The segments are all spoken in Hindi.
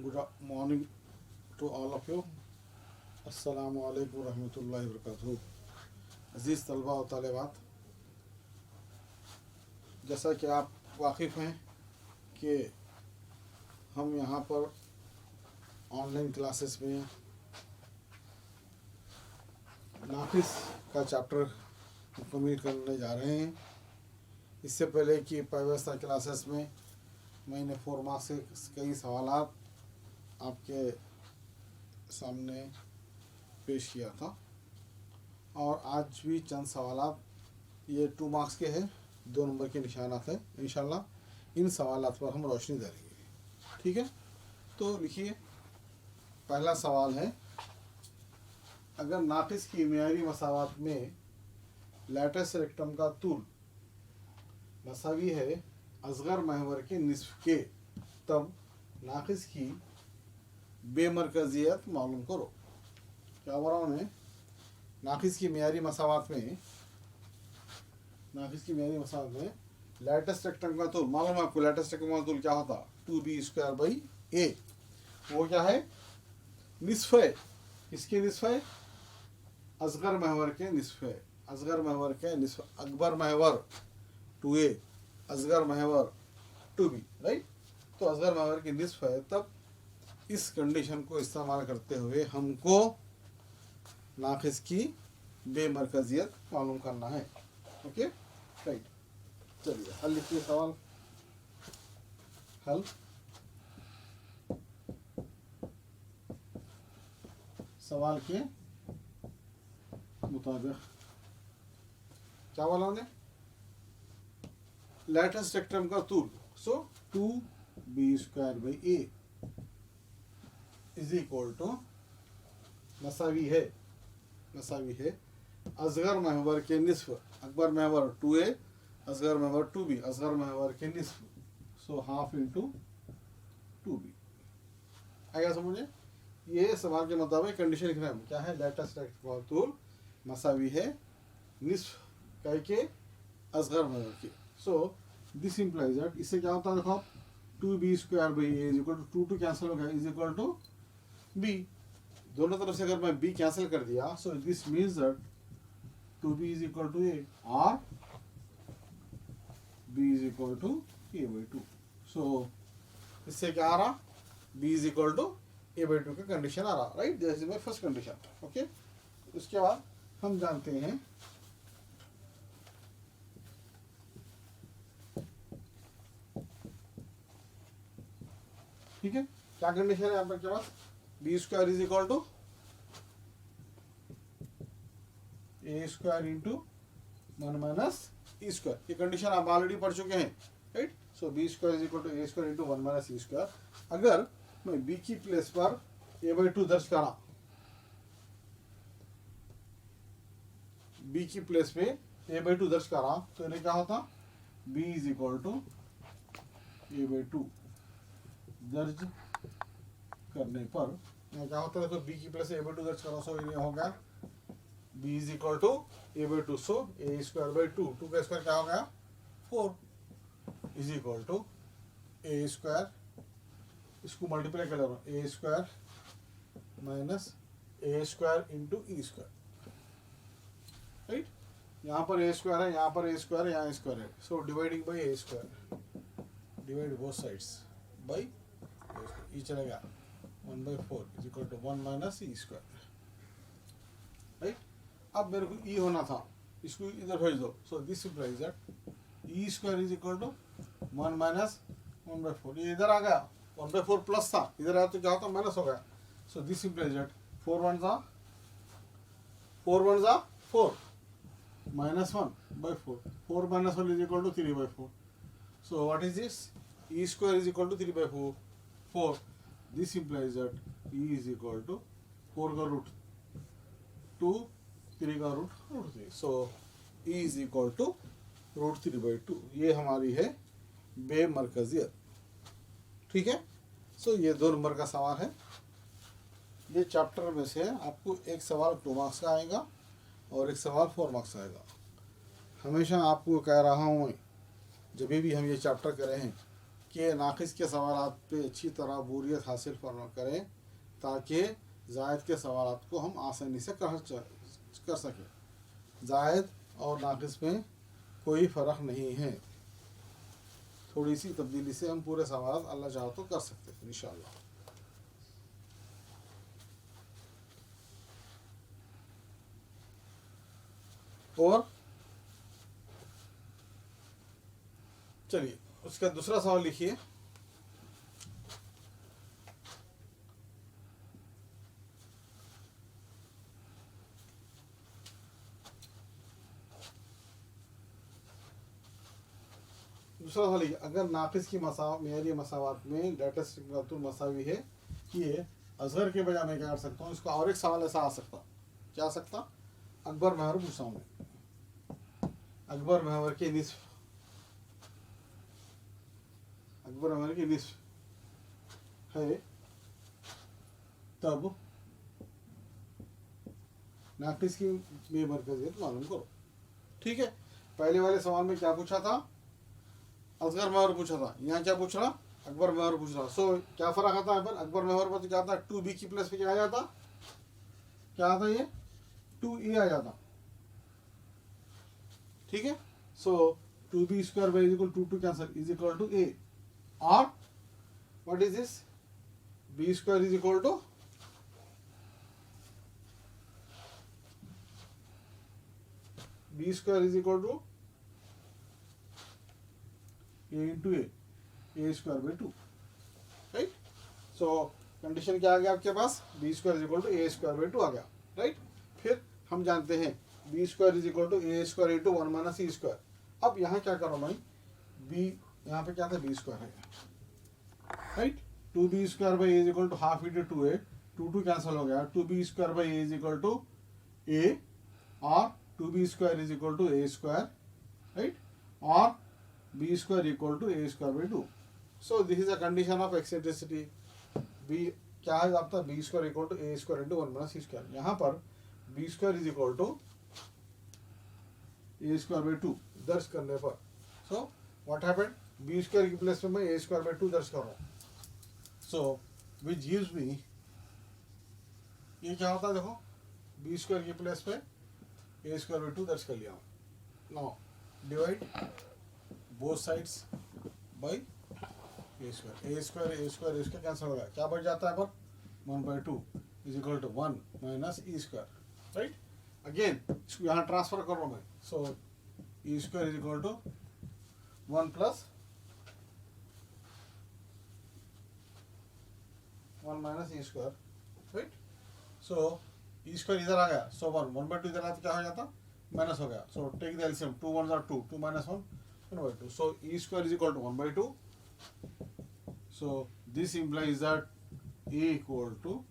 Good morning to all of you. अस्सलामु अलैकुम रहमतुल्लाहि व बरकातुहू। अज़ीज़ तलबा और तालिबात, जैसा कि आप वाकिफ़ हैं कि हम यहाँ पर ऑनलाइन क्लासेस में नाक़िस का चैप्टर मुकम्मल करने जा रहे हैं। इससे पहले कि पाइवस्ता क्लासेस में मैंने 4 मार्क्स से कई सवालात आपके सामने पेश किया था और आज भी चंद सवालात ये 2 मार्क्स के हैं, 2 नंबर के निशानात हैं। इंशाल्लाह इन सवालात पर हम रोशनी डालेंगे। ठीक है, तो लिखिए, पहला सवाल है, अगर नाक़िस की मियारी मसावात में लैटिस रेक्टम का तूल मसावी है असगर महवर के निस्फ के, तब नाक़िस की बेमरकजियत मालूम करो। क्या बोला उन्हें? नाक़िस की मियारी मसावात में लैटिस रेक्टम का तूल, मालूम है आपको लैटिस रेक्टम का तूल क्या होता? 2b² a। वो क्या है? निस्फ है। किसके निस्फ है? असगर महवर के निस्फ है। असगर महवर के निस्फ, अकबर महवर 2a, असगर महवर 2b, राइट। तो असगर महवर की निस्फ है, तब इस कंडीशन को इस्तेमाल करते हुए हमको नाक़िस की बेमरकजियत मालूम करना है। Okay, right. चलिए हल लिखिए। सवाल हल, सवाल के मुताबिक क्या बोला उन्हें? लैटिस रेक्टम का तूल, so 2b² a is equal to मसावी है असगर महवर के निस्फ, अकबर महवर 2a, असगर महवर 2b, असगर महवर के निस्फ, सो हाफ इंटू 2b। आएगा समझे? ये सवाल के मुताबिक कंडीशन लिखना है। क्या है? लैटिस रेक्टम का तूल मसावी है निस्फ कह के असगर महवर के। सो दिस इंप्लाइज दैट, इससे क्या होता है देखो, 2b² a is equal to 2 cancel हो गया, इज इक्वल टू b। दोनों तरफ से अगर मैं b कैंसिल कर दिया, so this means that 2b is equal to a और b is equal to a/2। So इससे क्या आ रहा? b is equal to a/2 का कंडीशन आ रहा, right. This is my first condition. Okay, उसके बाद हम जानते हैं ठीक है क्या कंडीशन है आपके पास? b² is equal to a² into 1 minus e²। ये कंडीशन आप ऑलरेडी पढ़ चुके हैं, right. So b² is equal to a² into 1 minus e²। अगर मैं b की प्लेस पर a/2 दर्ज करा, b की प्लेस पे a/2 दर्ज करा, तो इन्हें क्या होता? b is equal to a/2 दर्ज करने पर क्या होता है? देखो, b की प्लेस a/2 दर्ज करा, सो ये होगा b is equal to a/2, so a²/2, 2 का स्क्वायर क्या हो गया? 4 इज इक्वल टू a², इसको मल्टीप्लाई कर लो, a² minus a² into e², right. यहाँ पर a² है, यहाँ पर a² है, यहाँ a² है, so dividing by a², divide both sides by e चलेगा 1/4 is equal to 1 minus e², right. अब मेरे को e होना था, इसको इधर भेज दो, so this implies that e² is equal to 1 minus 1/4। ये इधर आ गया, 1/4 प्लस था, इधर आया तो क्या होता? माइनस हो गया। सो दिस इंप्लाइज दैट 4 1 जा 4 minus 1/4, 4 minus 1 is equal to 3/4। So what is this? e² is equal to 3/4। This implies that e is equal to 4 का रूट 2, 3 का root 3। So e is equal to √3/2। ये हमारी है बेमरकजियत, ठीक है। सो ये 2 नंबर का सवाल है। ये चैप्टर में से आपको एक सवाल 2 मार्क्स का आएगा और एक सवाल 4 मार्क्स का आएगा। हमेशा आपको कह रहा हूँ मैं, जब भी हम ये चैप्टर कर रहे हैं कि नाक़िस के सवालात पे अच्छी तरह बोरियत हासिल करें ताकि ज़ायद के सवालात को हम आसानी से कर सकें। ज़ायद और नाक़िस में कोई फ़र्क नहीं है, थोड़ी सी तब्दीली से हम पूरे सवाल अल्लाह चाहो तो कर सकते हैं इंशाअल्लाह। और चलिए उसका दूसरा सवाल लिखिए। दूसरा सवाल लिखिए, अगर नाक़िस की मेरी मसावात में लेटेस्ट मसावी है कि ये असगर के बजाय मैं क्या कर सकता हूँ, इसका और एक सवाल ऐसा आ सकता, क्या आ सकता, अकबर महवर पूछता हूँ मैं, अकबर महवर के निस्फ, अकबर महवर के निस्फ है तब नाक़िस की बेमरकजियत मालूम करो। ठीक है, पहले वाले सवाल में क्या पूछा था, असगर महवर पूछा था, यहाँ क्या पूछ रहा, अकबर महवर पूछ रहा। सो क्या फ़र्क आता है, अकबर महवर पर तो क्या आता, 2b की प्लस पे क्या आ जाता, क्या आता, ये 2a आ जाता। ठीक है, so 2b square by is equal to 2 cancel is equal to a, और what is this, b square is equal to b square is equal to a into a square by 2, right. So condition क्या आ गया आपके पास, b square is equal to a square by 2 आ गया, राइट। फिर हम जानते हैं b square is equal to a square into 1 minus c square. अब यहाँ क्या करो भाई, b यहाँ पे क्या था, b स्क्वायर है, right. 2b square by a is equal to half into 2a, 2 cancel हो गया, 2b square by a is equal to a, और 2b square is equal to a square, right, और b square equal to a square by 2। So this is a condition of eccentricity. b क्या है आपका, b square equal to a square into 1 minus c square. यहाँ पर b square is equal to a square by 2 दर्ज करने पर, so what happened, b square की प्लेस में मैं a स्क्वायर बाई 2 दर्ज कर रहा हूँ। सो विच गिव्स मी, ये क्या होता है देखो, b स्क्वायर की प्लेस पे a स्क्वायर बाई 2 दर्ज कर लिया हूँ। Now divide both sides by a square cancel हो गया, क्या बच जाता है पर 1/2 is equal to 1 minus e square, right. Again इसको यहाँ ट्रांसफर कर रहा हूँ मैं, so e square is equal to 1 plus 1 minus e square, right. So e square इधर आ गया, सो 1/2 इधर आया तो क्या हो जाता, माइनस हो गया। So take the LCM, 2 1s are 2, 2 minus 1 1/2, so e square is equal to 1/2. So this implies that a equal to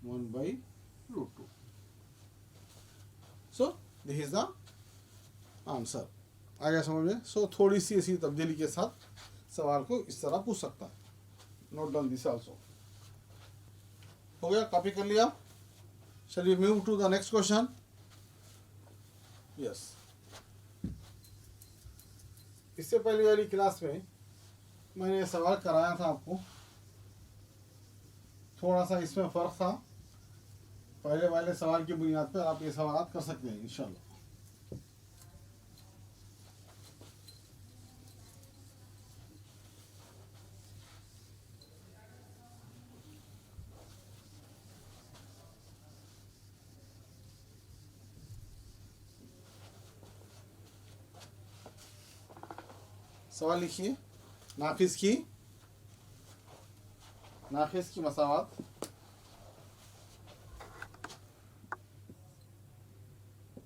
1/√2. So this is the answer. आ गया समझ में। सो थोड़ी सी ऐसी तब्दीली के साथ सवाल को इस तरह पूछ सकता है। Note down this also. हो गया, कॉपी कर लिया। चलिए move to the next question. Yes, इससे पहले वाली क्लास में मैंने सवाल कराया था आपको, थोड़ा सा इसमें फ़र्क था। पहले वाले सवाल की बुनियाद पर आप ये सवाल कर सकते हैं इंशाल्लाह। सवाल लिखिए, नाक़िस की मसावात,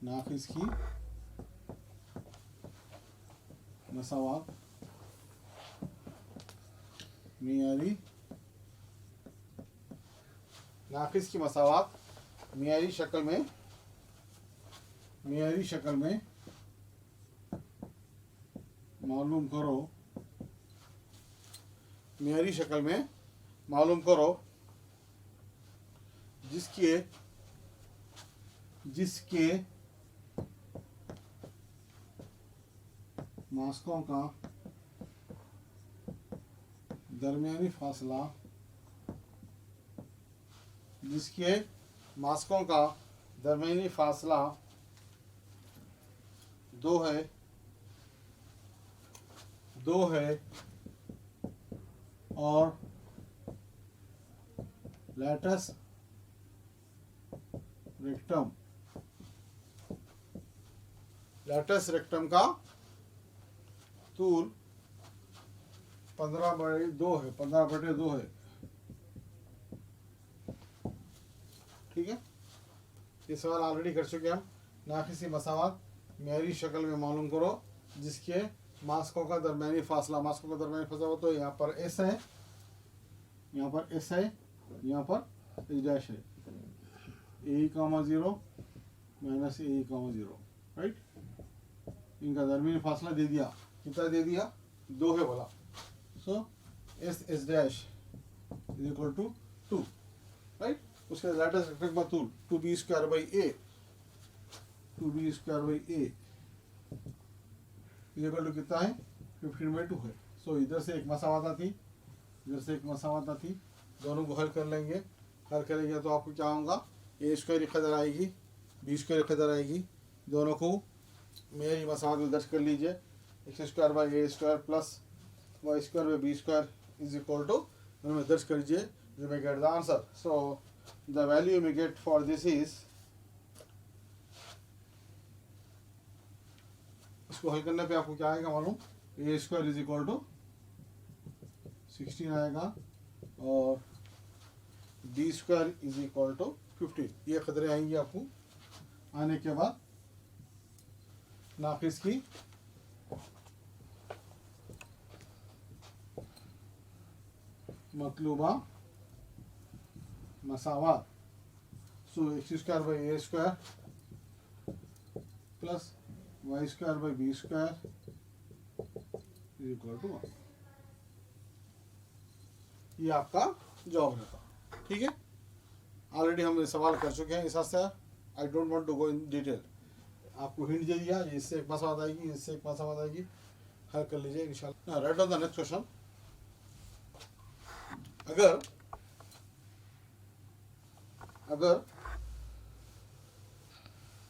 नाक़िस की मसावात मियारी, नाक़िस की मसावात मियारी शक्ल में मालूम करो, मियारी शक्ल में मालूम करो जिसके मास्कों का दरमियानी फासला जिसके मास्कों का दरमियानी फासला 2 है और लैटस रेक्टम का तूल 15/2 है, 15/2 है। ठीक है, ये सवाल ऑलरेडी कर चुके हम। नाक़िसी मसावत मेरी शक्ल में मालूम करो जिसके मास्कों का दरमियानी फासला, मास्कों का दरमियानी फासला तो यहाँ पर एस है, यहाँ पर एस है, यहाँ पर एच डैश है, ए कामा 0 माइनस ए कामा 0, राइट। इनका दरमियानी फासला दे दिया, कितना दे दिया, 2 है बोला। So s dash is equal to 2, right. उसके लैटिस रेक्टेंगल का तूल 2b² / a, 2b² / a is equal to कितना है, 15/2 है। सो इधर से एक मसावत आती, इधर से एक मसावत आती, दोनों को हल कर लेंगे। हल करेंगे तो आपको क्या होगा, a² इधर आएगी, b² इधर आएगी, दोनों को मेरी मसावत में दर्ज कर लीजिए। x² / a² plus y² / b² is equal to, उनमें दर्ज कर लीजिए, you may get the answer. So the value you may get for this is, इसको हल करने पे आपको क्या आएगा मालूम, a² इज इक्वल टू 16 आएगा और b² इज इक्वल टू 15। ये खतरे आएंगे आपको। आने के बाद नाक़िस की मतलूबा मसावत। So x² / a² plus y² / b² is equal to 1। ये आपका जवाब रहता। ठीक है, ऑलरेडी हम सवाल कर चुके हैं, इस से I don't want to go in detail. आपको हिंट दे दिया, इससे एक मसावत आएगी, इससे एक मसावत आएगी, हल कर लीजिए इंशाल्लाह। Right on the next question. अगर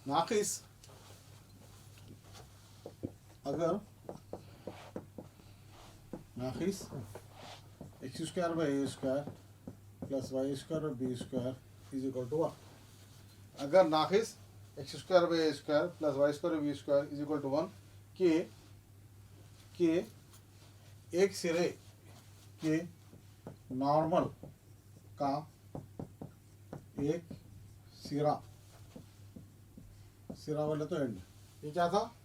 नाक़िस, x² / a² plus y² / b² is equal to 1। अगर नाक़िस x² / a² plus y² / b² is equal to 1 के एक सिरे के नॉर्मल का एक सिरा वाले तो एंड, ये क्या था,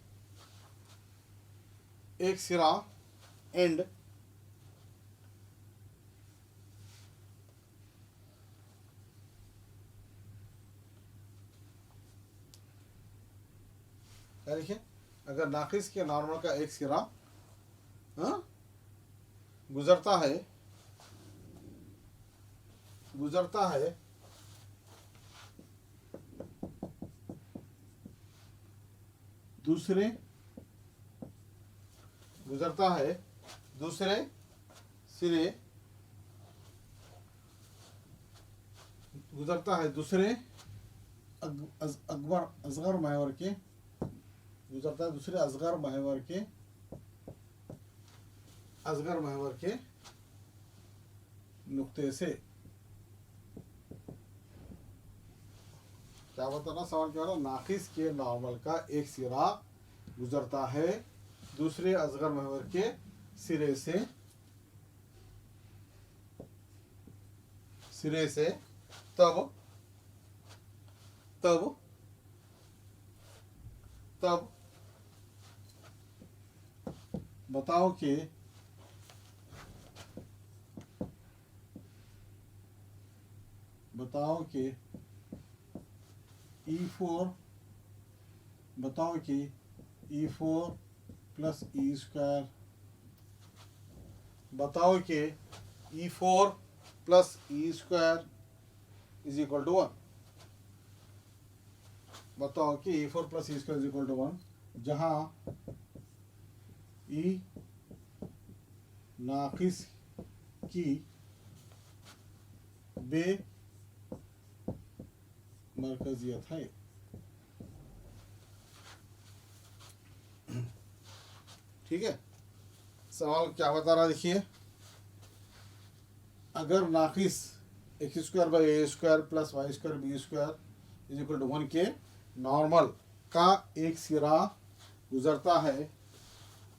एक सिरा एंड क्या लिखे, अगर नाक़िस के नॉर्मल का एक सिरा गुजरता है दूसरे सिरे, असगर महवर के नुक्ते से। क्या बताना, सवाल क्या रहा, नाक़िस के नॉर्मल का एक सिरा गुजरता है दूसरे असगर महवर के सिरे से, तब बताओ कि E4 प्लस E², बताओ कि E4 plus E² is equal to 1। बताओ कि E4 plus E² is equal to 1, जहां E नाक़िस की बेमरकजियत है। ठीक है, सवाल क्या बता रहा देखिए, अगर नाकिस x square by A square plus Y square B square is equal to 1 के नॉर्मल का एक सिरा गुजरता है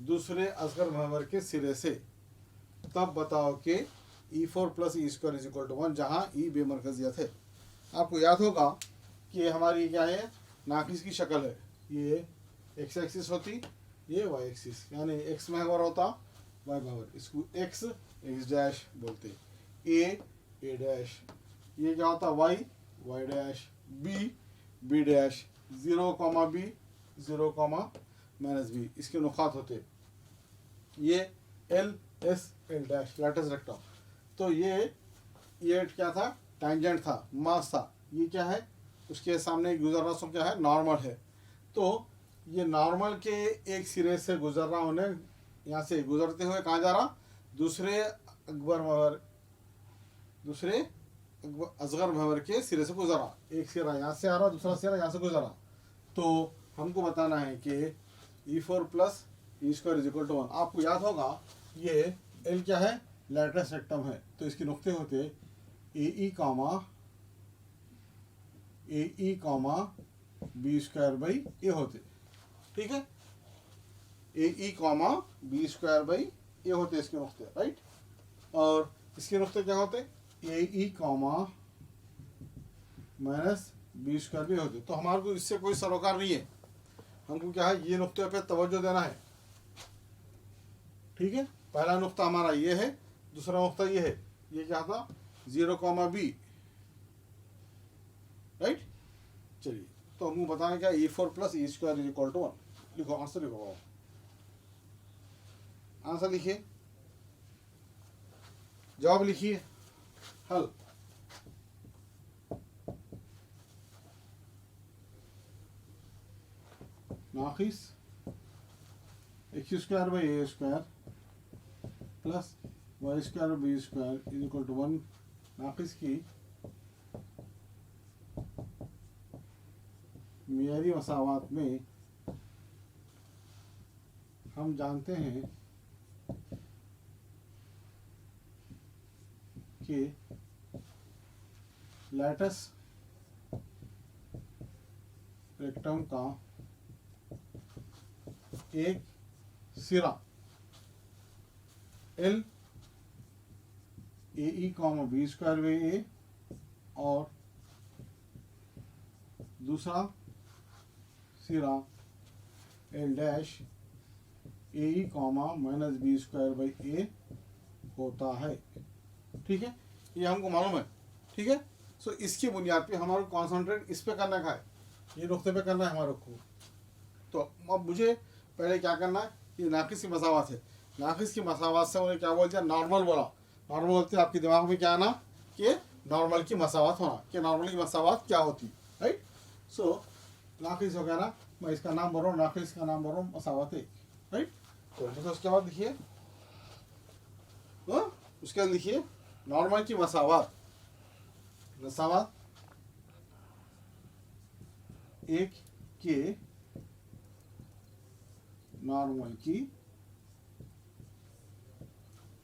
दूसरे असगर महवर के सिरे से, तब बताओ कि E4 plus E square is equal to 1, जहाँ ई बेमरकजियत है। आपको याद होगा कि हमारी क्या है, नाकिस की शक्ल है, ये एक्स एक्सिस होती, ये वाई एक्सिस, यानी एक्स महवर होता, वाई महवर, इसको एक्स एक्स डैश बोलते, ए डैश, ये क्या होता, Y Y dash, B dash, 0 B 0 minus B, इसके नुकात होते, ये L S L dash latus rectum. तो ये क्या था, टैंजेंट था, मास था, ये क्या है, उसके सामने गुजरना सो क्या है, नॉर्मल है। तो ये नॉर्मल के एक सिरे से गुजर रहा, उन्हें यहाँ से गुजरते हुए कहाँ जा रहा, दूसरे असगर महवर के सिरे से गुजरा, एक सिरा यहाँ से आ रहा, दूसरा सिरा यहाँ से गुजरा। तो हमको बताना है कि E4 plus E square is equal to 1। आपको याद होगा ये एल क्या है, लैटिस रेक्टम है, तो इसके नुक्ते होते ए ई बी स्क्वायर बाई ए होते। ठीक है, ए ई बी स्क्वायर बाई ए होते इसके नुक्ते, राइट। और इसके नुक्ते क्या होते, ए ई माइनस बी स्क्वायर भी होते। तो हमारे को इससे कोई सरोकार नहीं है, हमको क्या है, ये नुक्ते पे तवज्जो देना है। ठीक है, पहला नुक्ता हमारा ये है, दूसरा नुक्ता ये है, ये क्या था, 0 बी, राइट। चलिए, तो हमको बताना क्या, E4 plus E square is equal to 1। लिखो, आंसर लिखो, आंसर लिखिए, जवाब लिखिए, हल। नाकिस x square by A square plus Y square B square is equal to 1। नाकिस की मियारी मसावात में हम जानते हैं कि लैटिस रेक्टम का एक सिरा l a e b square by a और दूसरा सिरा l dash a E minus B square by a होता है। ठीक है, ये हमको मालूम है। ठीक है, सो इसकी बुनियाद पे हमारा कॉन्सेंट्रेट इस पे करने का है, ये नुक्ते पे करना है हमारे को। तो अब मुझे पहले क्या करना है, ये नाकिस की मसावत है, नाकिस की मसावत से उन्हें क्या बोल दिया, नॉर्मल बोला। नॉर्मल बोलते आपके दिमाग में क्या आना कि नॉर्मल की मसावत होना, कि नॉर्मल की मसावत क्या होती, राइट। सो नाकिस हो गया ना, मैं इसका नाम बोल रहा हूँ, नाकिस का नाम बोल रहा हूँ, मसावत है, राइट। तो उसके बाद लिखिए, उसके बाद लिखिए नॉर्मल की मसावत, मसावत एक के नॉर्मल की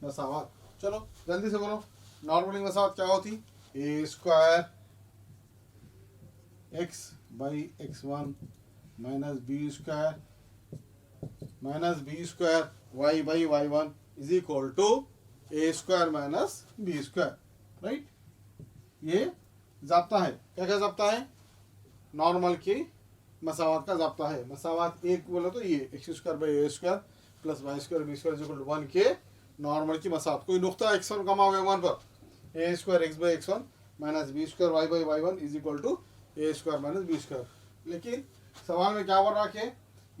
मसावत। चलो जल्दी से बोलो, नॉर्मल की मसावत क्या होती, ए square x by x1 minus B square y by y1 is equal to A square minus B square, right. ये जाब्ता है, क्या क्या जाब्ता है, नॉर्मल की मसावत का जाब्ता है। मसावत एक बोले तो ये X square by A square plus Y square B square equal to 1 के नॉर्मल की मसावत। कोई नुक्ता x1 कमा हुआ 1 पर, a square x by x1 minus B square y by y1 is equal to A square minus B square. लेकिन सवाल में क्या बोल रहा है कि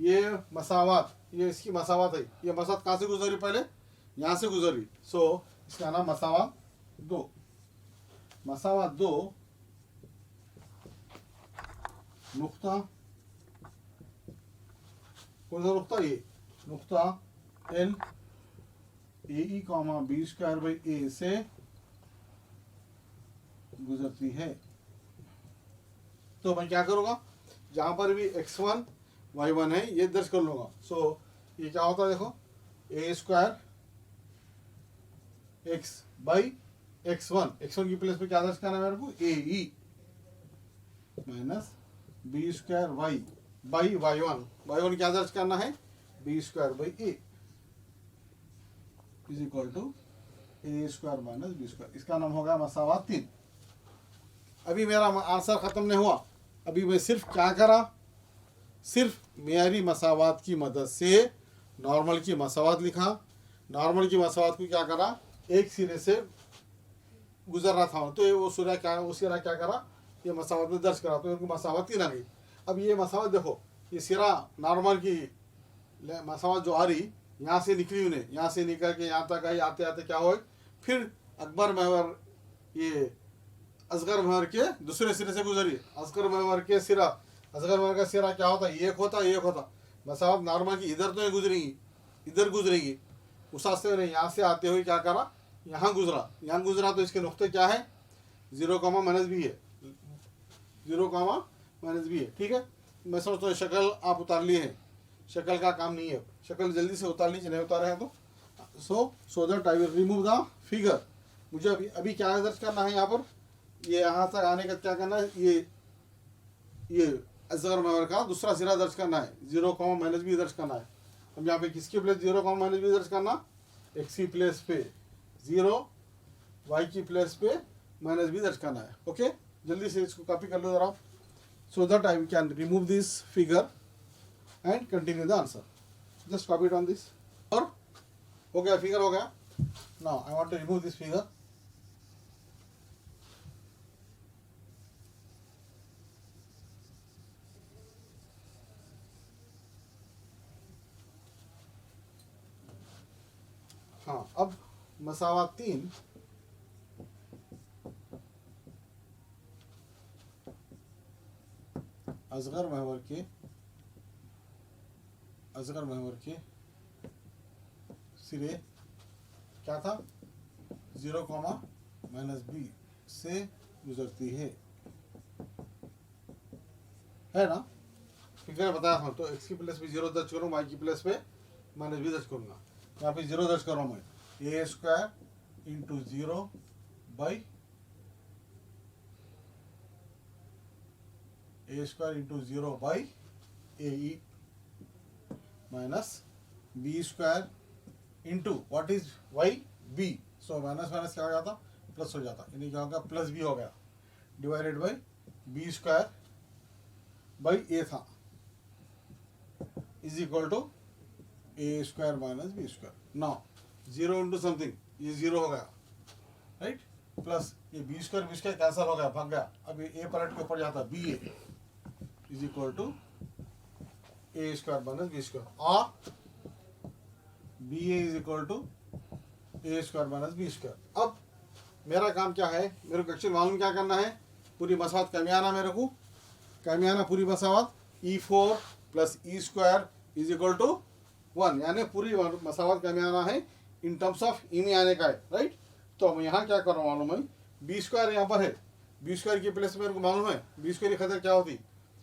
ये मसावत, ये इसकी मसावत है, ये मसावत कहाँ से गुजरी, पहले यहाँ से गुजरी। सो इसका नाम मसावत 2। मसावत 2 नुक्ता, कौन सा नुक्ता, ये नुक्ता l a e comma b square by a से गुजरती है। तो मैं क्या करूँगा, जहाँ पर भी x1 y1 है ये दर्ज कर लूँगा। सो ये क्या होता है देखो, a square x by x1 की प्लेस पे क्या दर्ज करना है मेरे को, a E minus B square y by y one क्या दर्ज करना है, b square by a is equal to A square minus B square. इसका नाम होगा मसावात 3। अभी मेरा आंसर खत्म नहीं हुआ, अभी मैं सिर्फ क्या करा, सिर्फ मेरी मसावात की मदद से नॉर्मल की मसावात लिखा। नॉर्मल की मसावात को क्या करा, एक सिरे से गुजर रहा था तो वो सिरा क्या करा, ये मसावत में दर्ज करा तो इनको मसावत 3 आ गई। अब ये मसावत देखो, ये सिरा नॉर्मल की मसावत जो आ रही यहाँ से निकली, उन्हें यहाँ से निकल के यहाँ तक आई, आते आते क्या हो, फिर अकबर महवर ये असगर महवर के दूसरे सिरे से गुजरी। असगर महवर के सिरा, असगर महवर का सिरा क्या होता, एक होता मसावत नॉर्मल की इधर तो नहीं गुजरेगी, इधर गुजरेगी। उस रास्ते में यहाँ से आते हुए क्या करा, यहाँ गुजरा तो इसके नुक्ते क्या है, 0, -b है, 0, -b है। ठीक है, मैं समझता हूँ शक्ल आप उतार लिए हैं, शक्ल का काम नहीं है, शक्ल जल्दी से उतार लीजिए, नहीं उतारे हैं तो सो that I will remove the figure. मुझे अभी क्या दर्ज करना है यहाँ पर, ये यहाँ तक आने का क्या करना है, ये असगर महवर का दूसरा सिरा दर्ज करना है, 0, -b दर्ज करना है। अब यहाँ पे किसकी प्लेस 0, -b दर्ज करना, x की प्लेस पे 0, y की प्लेस पे -b दर्ज करना है। ओके, जल्दी से इसको कॉपी कर लो जरा, so that I can remove this figure and continue the answer. Just copy it on this. और हो गया, फिगर हो गया। Now I want to remove this figure. हाँ, अब मसावात 3 असगर महवर के सिरे क्या था, 0, -b से गुजरती है ना। फिगर बताया था तो x की प्लेस पे 0 दर्ज करूँ, y की प्लेस पे -b दर्ज करूँगा। यहाँ पे 0 दर्ज कर रहा हूँ मैं, a square into 0 by a square into 0 by A E minus B square into what is Y B. So minus minus क्या हो जाता, प्लस हो जाता, यानी क्या होगा, प्लस बी हो गया, divided by b square by a था is equal to A square minus B square. Now 0 into something, ये 0 हो गया, राइट, प्लस ये बी स्क्वायर कैंसल हो गया, भाग गया। अब ये ए पलट के ऊपर जाता, b a is equal to A square minus B square, और b a is equal to A square minus B square. अब मेरा काम क्या है, मेरे को एक्चुअली मालूम क्या करना है, पूरी मसावत कमियाना, मेरे को कमियाना पूरी मसावत E4 plus E square is equal to 1, यानी पूरी मसावत कमियाना है इन टर्म्स ऑफ ई में आने का है, राइट। तो मैं यहाँ क्या कर रहा हूँ मालूम है, बी स्क्वायर यहाँ पर है, बी स्क्वायर की प्लेस मेरे को मालूम है बी स्क्वायर की खतर क्या होती,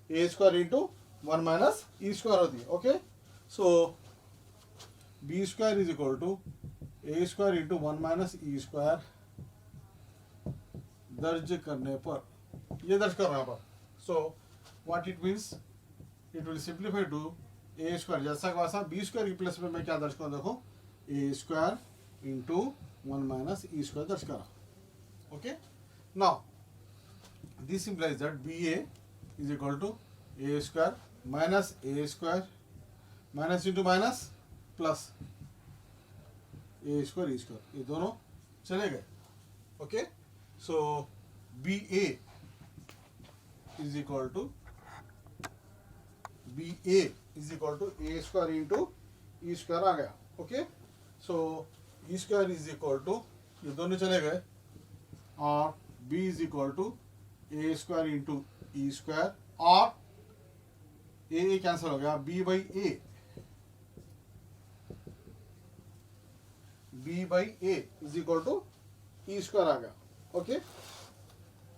ए स्क्वायर इंटू 1 माइनस ई स्क्वायर होती है। Okay, so B square is equal to A square into 1 minus E square दर्ज करने पर, ये दर्ज कर रहा पर, so what it means, it will simplify to A square, जैसा कि वैसा बी स्क्वायर की प्लेस में मैं क्या दर्ज करूँ, देखो a square into 1 minus E square दर्ज करा। Okay, now this implies that b a is equal to A square minus a square minus into minus plus a square e square, ये दोनों चले गए। Okay, so b a is equal to A square into e square आ गया। Okay, so e square is equal to, ये दोनों चले गए, और b is equal to A square into e square, और ए कैंसिल हो गया, b by a b by a is equal to e square आ गया. Okay,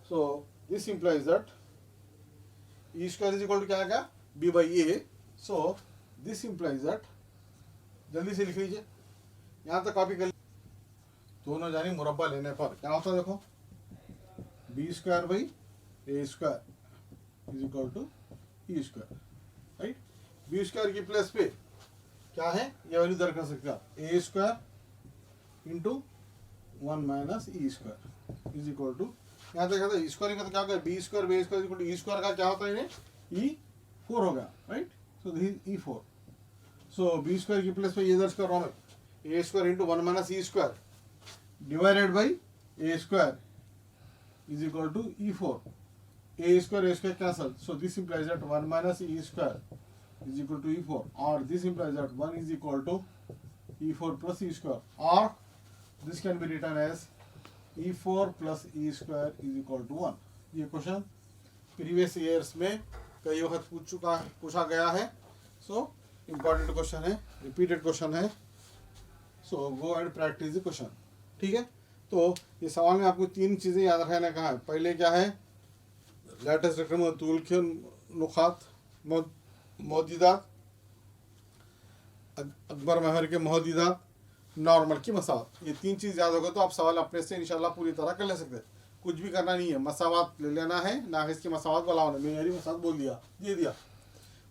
so this implies that e square is equal to क्या आ गया, b by a. So this implies that, जल्दी से लिख लीजिए, यहाँ तक कॉपी कर. दोनों जानी मुरब्बा लेने पर क्या होता है, देखो b square by A square is equal to e square. Right, b square की प्लेस पे क्या है, ये वैल्यू दर कर सकते हैं, a square into 1 minus E square is equal to, यहाँ तक कहता है स्क्वायर का तो क्या होगा, b square B square equal to e square का क्या होता है, ई 4 होगा. Right, so this is e 4. So B square की प्लेस पे ये दर्ज कर रहा हूँ मैं, a square into 1 minus E square divided by A square is equal to e 4. A square cancel, so this implies that 1 minus E square is equal to E4, or this implies that 1 is equal to E4 plus E square, or this can be written as E4 plus E square is equal to 1. ये क्वेश्चन प्रीवियस ईयर्स में कई वक्त पूछा गया है. सो इम्पॉर्टेंट क्वेश्चन है, रिपीटेड क्वेश्चन है. So go and practise the question. ठीक है, तो ये सवाल में आपको 3 चीज़ें याद रखने कहा है. पहले क्या है, लेटेस्ट रकम तूल के नुकात मोहदीदात, अकबर महर के मोहदीदात, नॉर्मल की मसावत. ये 3 चीज़ याद होगा तो आप सवाल अपने से इंशाल्लाह पूरी तरह कर ले सकते हैं. कुछ भी करना नहीं है, मसावत ले लेना है, नाकिस की मसावत वाला मेरी मसावत बोल दिया, दे दिया.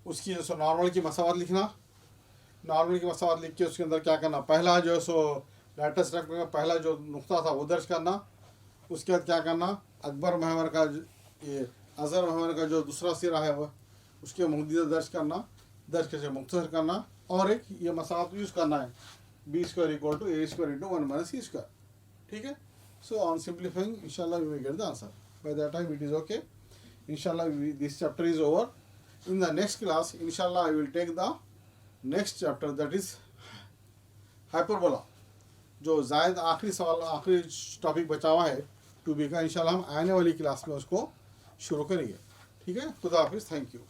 उसकी जो सो नॉर्मल की मसावत लिखना, नॉर्मल की मसावत लिख के उसके अंदर क्या करना, पहला जो सो लेटेस्ट रकम का पहला जो नुक्ता था वो दर्ज करना. उसके बाद क्या करना, अकबर महवर का ये अजहर महवर का जो दूसरा सिरा है वह उसके मुहदीदा दर्ज करना, दर्ज करके मुख्तसर करना, और एक ये मसावत यूज़ करना है, b square equal to A square into 1 minus E square. ठीक है, सो ऑन सिंप्लीफाइंग इंशाल्लाह we will get the answer. By that time it is okay. इंशाल्लाह this chapter is over. In the next class इंशाल्लाह I will take the next chapter that is hyperbola. जो जायद आखिरी सवाल आखिरी टॉपिक बचा हुआ है टू बी का, इंशाल्लाह हम आने वाली क्लास में उसको शुरू करेंगे. ठीक है, खुदा हाफिज़, थैंक यू.